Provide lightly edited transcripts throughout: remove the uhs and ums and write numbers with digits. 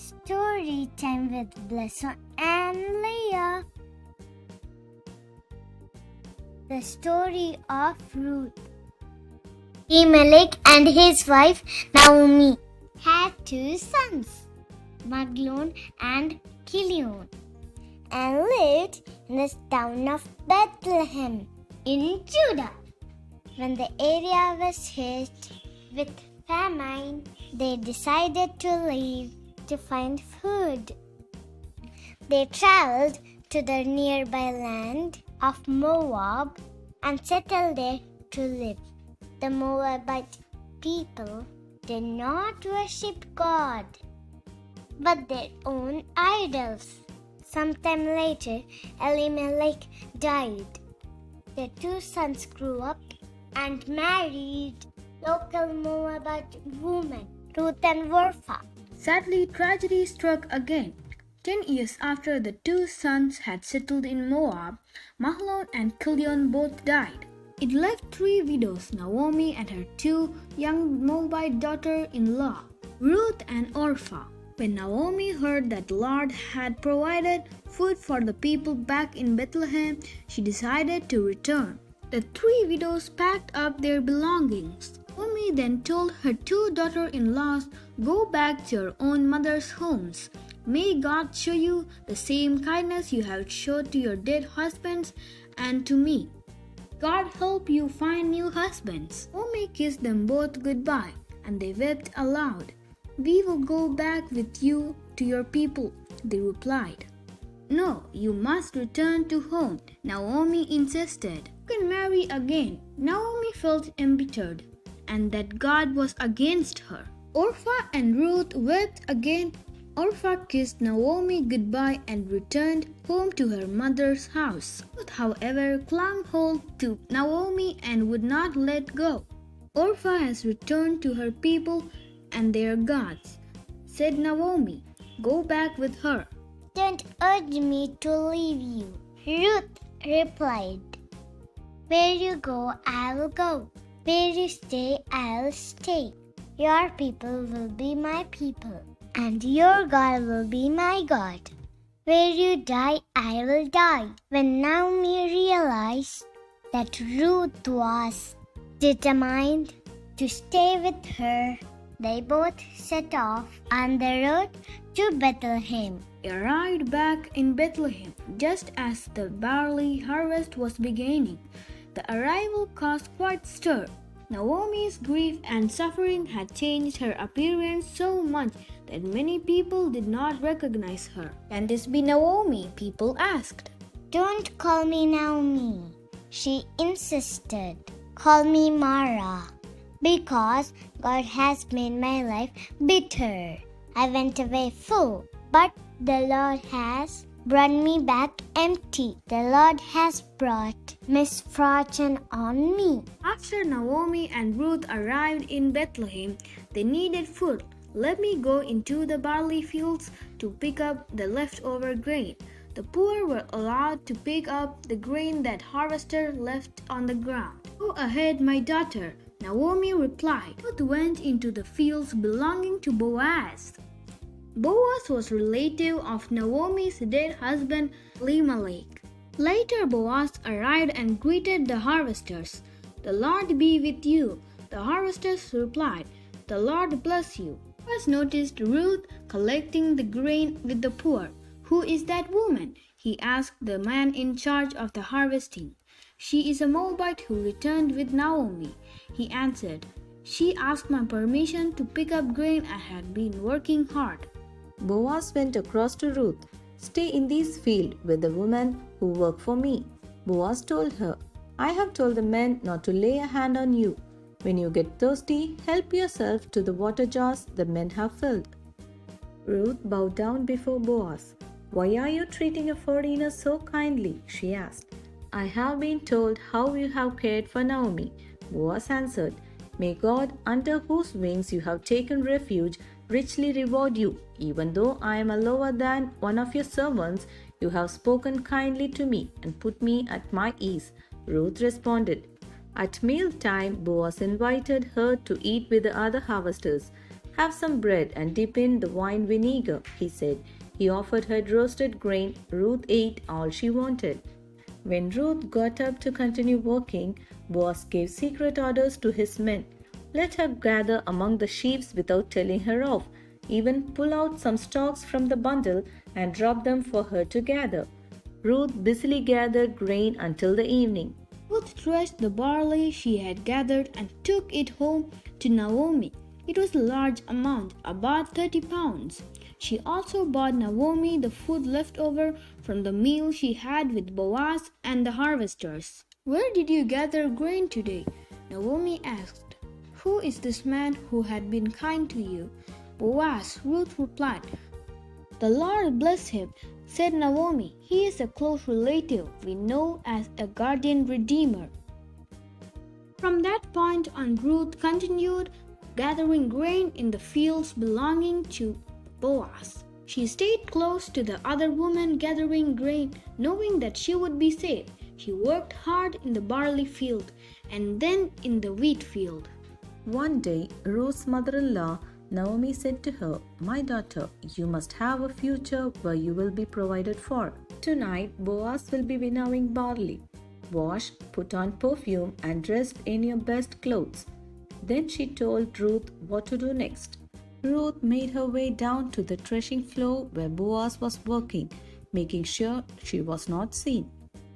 Story time with Blesso&Lia. The story of Ruth. Elimelech and his wife Naomi had two sons, Maglon and Chilion, and lived in the town of Bethlehem in Judah. When the area was hit with famine, they decided to leave to find food. They traveled to the nearby land of Moab and settled there to live. The Moabite people did not worship God, but their own idols. Sometime later, Elimelech died. Their two sons grew up and married local Moabite women, Ruth and Orpah. Sadly, tragedy struck again. 10 years after the two sons had settled in Moab, Mahlon and Chilion both died. It left three widows, Naomi and her two young Moabite daughter-in-law, Ruth and Orpah. When Naomi heard that the Lord had provided food for the people back in Bethlehem, she decided to return. The three widows packed up their belongings. Naomi then told her two daughter-in-laws, "Go back to your own mother's homes. May God show you the same kindness you have showed to your dead husbands and to me. God help you find new husbands." Naomi kissed them both goodbye, and they wept aloud. "We will go back with you to your people," they replied. "No, you must return to home," Naomi insisted. "You can marry again." Naomi felt embittered, and that God was against her. Orpah and Ruth wept again. Orpah kissed Naomi goodbye and returned home to her mother's house. Ruth, however, clung hold to Naomi and would not let go. "Orpah has returned to her people and their gods," said Naomi. "Go back with her." "Don't urge me to leave you," Ruth replied. "Where you go, I will go. Where you stay, I will stay. Your people will be my people, and your God will be my God. Where you die, I will die." When Naomi realized that Ruth was determined to stay with her, they both set off on the road to Bethlehem. They arrived back in Bethlehem just as the barley harvest was beginning. The arrival caused quite stir. Naomi's grief and suffering had changed her appearance so much that many people did not recognize her. "Can this be Naomi?" people asked. "Don't call me Naomi," she insisted. "Call me Mara, because God has made my life bitter. I went away full, but the Lord has brought me back empty. The Lord has brought misfortune on me." After Naomi and Ruth arrived in Bethlehem, they needed food. "Let me go into the barley fields to pick up the leftover grain." The poor were allowed to pick up the grain that harvester left on the ground. "Go ahead, my daughter," Naomi replied. Ruth went into the fields belonging to Boaz. Boaz was a relative of Naomi's dead husband, Elimelech. Later, Boaz arrived and greeted the harvesters. "The Lord be with you," the harvesters replied. "The Lord bless you." Boaz noticed Ruth collecting the grain with the poor. "Who is that woman?" he asked the man in charge of the harvesting. "She is a Moabite who returned with Naomi," he answered. "She asked my permission to pick up grain and had been working hard." Boaz went across to Ruth. "Stay in this field with the women who work for me." Boaz told her, "I have told the men not to lay a hand on you. When you get thirsty, help yourself to the water jars the men have filled." Ruth bowed down before Boaz. "Why are you treating a foreigner so kindly?" she asked. "I have been told how you have cared for Naomi," Boaz answered. "May God, under whose wings you have taken refuge, richly reward you. Even though I am a lower than one of your servants, you have spoken kindly to me and put me at my ease." Ruth responded. At mealtime, Boaz invited her to eat with the other harvesters. Have some bread and dip in the wine vinegar, he said. He offered her roasted grain. Ruth ate all she wanted. When Ruth got up to continue working, Boaz gave secret orders to his men. Let her gather among the sheaves without telling her off. Even pull out some stalks from the bundle and drop them for her to gather. Ruth busily gathered grain until the evening. Ruth threshed the barley she had gathered and took it home to Naomi. It was a large amount, about 30 pounds. She also bought Naomi the food left over from the meal she had with Boaz and the harvesters. "Where did you gather grain today?" Naomi asked. "Who is this man who had been kind to you?" "Boaz," Ruth replied. "The Lord bless him," said Naomi. "He is a close relative we know as a guardian redeemer." From that point on, Ruth continued gathering grain in the fields belonging to Boaz. She stayed close to the other women gathering grain, knowing that she would be safe. She worked hard in the barley field and then in the wheat field. One day, Ruth's mother-in-law, Naomi, said to her, "My daughter, you must have a future where you will be provided for. Tonight, Boaz will be winnowing barley. Wash, put on perfume, and dress in your best clothes." Then she told Ruth what to do next. Ruth made her way down to the threshing floor where Boaz was working, making sure she was not seen.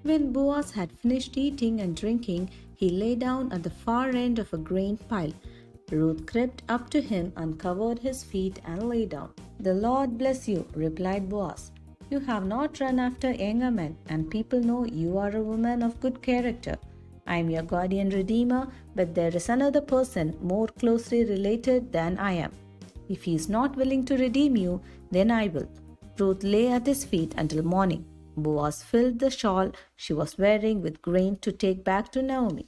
When Boaz had finished eating and drinking, he lay down at the far end of a grain pile. Ruth crept up to him, uncovered his feet, and lay down. "The Lord bless you," replied Boaz. "You have not run after younger men, and people know you are a woman of good character. I am your guardian redeemer, but there is another person more closely related than I am. If he is not willing to redeem you, then I will." Ruth lay at his feet until morning. Boaz filled the shawl she was wearing with grain to take back to Naomi.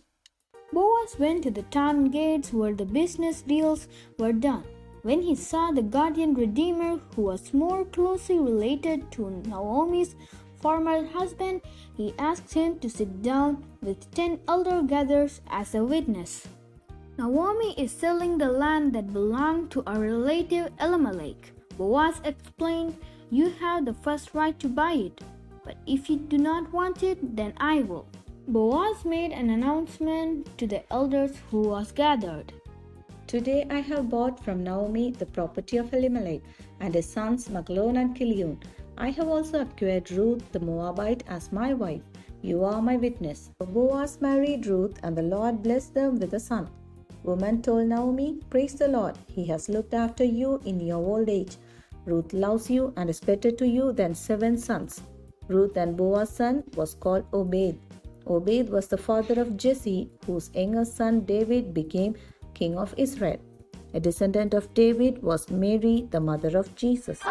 Boaz went to the town gates where the business deals were done. When he saw the guardian redeemer, who was more closely related to Naomi's former husband, he asked him to sit down with 10 elder gatherers as a witness. "Naomi is selling the land that belonged to our relative Elimelech," Boaz explained. "You have the first right to buy it, but if you do not want it, then I will." Boaz made an announcement to the elders who was gathered. "Today I have bought from Naomi the property of Elimelech and his sons Maglon and Chilion. I have also acquired Ruth the Moabite as my wife. You are my witness." Boaz married Ruth, and the Lord blessed them with a son. Woman told Naomi, "Praise the Lord, he has looked after you in your old age. Ruth loves you and is better to you than 7 sons. Ruth and Boaz's son was called Obed. Obed was the father of Jesse, whose younger son David became king of Israel. A descendant of David was Mary, the mother of Jesus.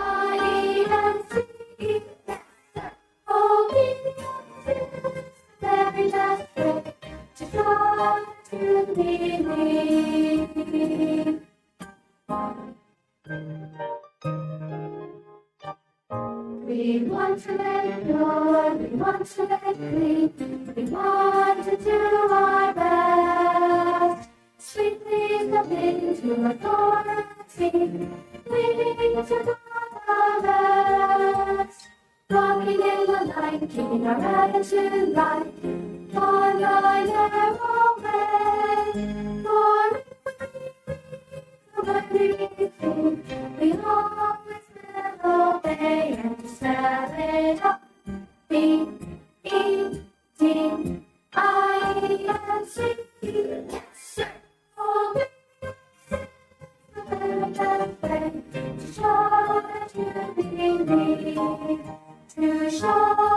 We want to make pure, we want to make clean, we want to do our best. Sweetly submit to authority, we to God our best. Walking in the light, keeping our attitude right, on the narrow way. For everything, we always will obey and spell it out. B-E-D-I-N-C. Yes, sir. Obey the way to show that you believe, to show